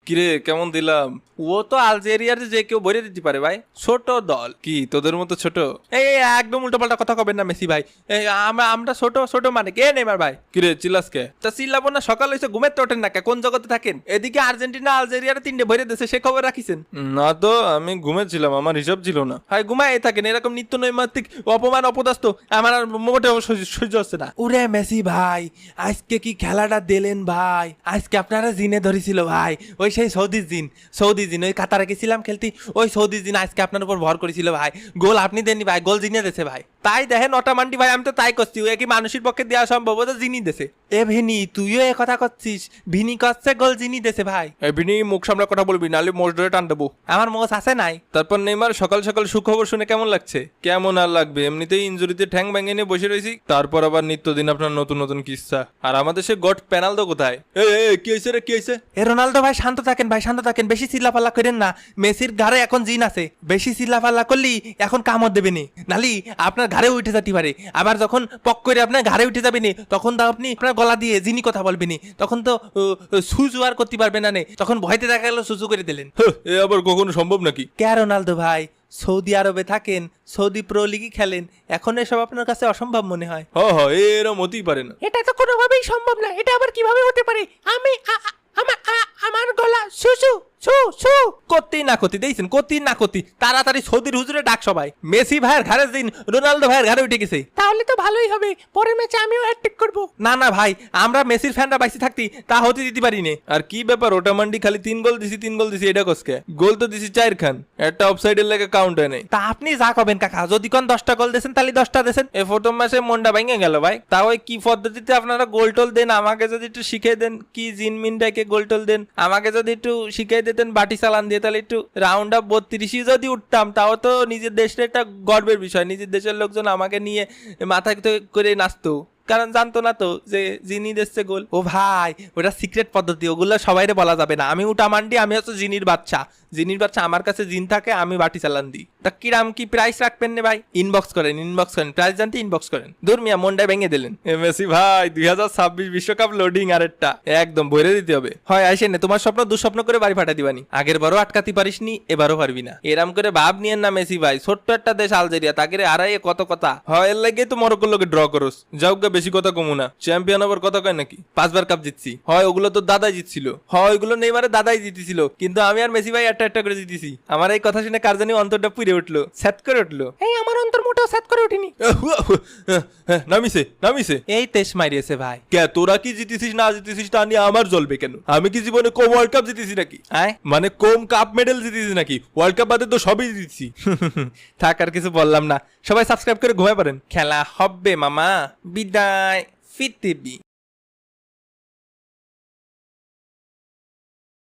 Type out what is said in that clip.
কিরে কেমন দিলাম? ও তো আলজেরিয়ার যে কেউ ভরে দিতে পারে ভাই, ছোট দল। কি তোদের মতো ছোট? এই একদম উল্টোপাল্টা কথা কবেন না মেসি ভাই। আমরা ছোট ছোট মানে কে নেইমার ভাই? কিরে চিল্লাস কে? তা চিল্লাবো না, সকাল হয়েছে ঘুমের তো ওঠেন না কে? কোন জগতে থাকেন? এদিকে আর্জেন্টিনা আলজেরিয়ার 3টে ভরে দিয়েছে, সে খবর রাখিছেন? না তো, আমি ঘুমেছিলাম, আমার হিসাব ছিল না। হয় ঘুমায় থাকেন, এরকম নিত্য নৈমিত্তিক অপমান অপদস্থ আমার আর মোটেও সহ্য হচ্ছে না। ওরে মেসি ভাই, আজকে কি খেলাটা দিলেন ভাই? আজকে আপনারা জিনে ধরেছিল ভাই, ওই সেই সৌদি জিন ওই কাতারে গেছিলাম খেলতে, ওই সৌদি জিন আজকে আপনার উপর ভর করেছিল ভাই। গোল আপনি দেননি ভাই, গোল জিনে দেছে ভাই। তাই দেখেন অটামান্ডি ভাই, আমি তো তাই করছি, ও কি মানুষের পক্ষে দেওয়া সম্ভব? ও তো জিনি দেছে। এ ভিনি, তুইও এ কথা করছিস? ভিনি করছে গোল জিনি দেছে ভাই। এবিনি মুখ সামনে কথা বলবি, নাহলে মোষ ধরে টান দেবো। আমার মোষ আছে নাই? তারপর নেইমার সকাল সকাল সুখবর শুনে কেমন লাগছে? কেমন আর লাগবে, এমনিতেই ইনজুরিতে ঠ্যাং ভেঙে নিয়ে বসে রয়েছি, তারপর আবার নিত্যদিন আপনার নতুন নতুন কিস্সা। আর আমাদের সে গট পেনাল্ডো কোথায়? কি হয়েছে রে, কি হয়েছে? এ রোনালদো ভাই শান্ত থাকেন ভাই, শান্ত থাকেন, বেশি চিল্লাপাল্লা করেন না। মেসির ঘাড়ে এখন জিন আছে, বেশি চিল্লাপাল্লা করলি এখন কামড় দেবে নি, নালি আপনার ঘাড়ে উঠে যেতে পারে। আবার যখন পক করে আপনার ঘাড়ে উঠে যাবে নি, তখন তো আপনি আপনার গলা দিয়ে জিনি কথা বলবেন নি, তখন তো সুজু আর করতে পারবে না নে, তখন ভয়তে দেখা গেল সুজু করে দিলেন। এ আবার কখনো সম্ভব নাকি? কে রোনালদো ভাই, সৌদি আরবে থাকেন, সৌদি প্রো লিগই খেলেন, এখন এসব আপনার কাছে অসম্ভব মনে হয়? এরম হতেই পারে না। এটা তো কোনোভাবেই সম্ভব না, এটা আবার কিভাবে হতে পারে? আমি আমার গলা সুসু সু সু করতেই না করতে দেখছেন, করতেই না করতে তাড়াতাড়ি সৌদির হুজুরে ডাক সবাই। মেসি ভাইয়ের ঘাড়ে দিন, রোনালদো ভাইয়ের ঘাড়ে উঠে গেছে। তাহলে তো ভালোই হবে, পরের ম্যাচে আমিও হ্যাটট্রিক করব। না না ভাই, আমরা মেসির ফ্যানরা বাইসে থাকতি তা হতে দিতে পারি নে। আর কি ব্যাপার, ওটা মান্ডি খালি 3 গোল দিছি এটা কসকে? গোল তো দিছি 4 খান, একটা অফসাইডের লেগে কাউন্ট হয় নাই। তা আপনি যা করবেন কাকা, যদি কোন 10টা গোল দেন তাহলে 10টা দেন। এই প্রথম ম্যাচে মনটা ভেঙে গেল ভাই। তা ওই কি পদ্ধতিতে আপনারা গোল টোল দেন, আমাকে যদি একটু শিখিয়ে দেন। কি জিনমিনটাকে গোল টোল দেন, আমাকে যদি একটু শিখিয়ে দিতেন বাটি চালান দিয়ে, তাহলে একটু রাউন্ড আপ 32 যদি উঠতাম, তাও তো নিজের দেশের একটা গর্বের বিষয়। নিজের দেশের লোকজন আমাকে নিয়ে মাথায় করে নাচতো, কারণ জানতো না তো যে জিনি দিচ্ছে গোল। ও ভাই, ওটা সিক্রেট পদ্ধতি, ওগুলো সবাইরে বলা যাবে না। আমি উটা মান্ডি, আমি হচ্ছে জিনির বাচ্চা। আমার কাছে জিন থাকে, আমি বাটি চালান দিই। তা কিরাম কি প্রাইস রাখবেন নে ভাই? ইনবক্স করেন প্রাইস জানতে ইনবক্স করেন। দূর মিয়া, মনটা ভেঙে দিলেন। মেসি ভাই 2026 বিশ্বকাপ লোডিং আরেকটা একদম ভরে দিতে হবে। হয় আইসেন না, তোমার স্বপ্ন দুঃস্বপ্ন করে বাড়ি ফাটা দিবানি। আগের বারও আটকাতে পারিসনি, এবারও পারবি না। এরাম করে ভাব নিয়েন না মেসি ভাই, ছোট্ট একটা দেশ আলজেরিয়া, তাকে আড়াইয়ে কত কথা হয়, এর লাগে তো মরক্কোর লোকে ড্র করস। যাও গা, বেশি কথা কমু না। চ্যাম্পিয়ন আবার কথা কয় নাকি? 5বার কাপ জিতছি। হয় ওগুলো তো দাদাই জিতছিল, হয় ওগুলো নেইমারে দাদাই জিতেছিল, কিন্তু আমি আর মেসি ভাই একটা করে জিতেছি। আমার এই কথা শুনে কার জানি অন্তরটা পুড়ে উঠলো, স্যাত করে উঠলো। এই আমার অন্তর মোটেও সেট করে উঠিনি। নামিছে এই তেজ মারিয়েছে ভাই। কে? তোরা কি জিতেছিস না জিতেছিস তা নিয়ে আমার জ্বলবে কেন? আমি কি জীবনে কম ওয়ার্ল্ড কাপ জিতেছি নাকি? মানে কম কাপ মেডেল জিতেছি নাকি? ওয়ার্ল্ড কাপ বাদে তো সবই জিতেছি। থাক, আর কিছু বললাম না। সবাই সাবস্ক্রাইব করে ঘুমায় পারেন। খেলা হবে মামা, বিদায়। ফিরতে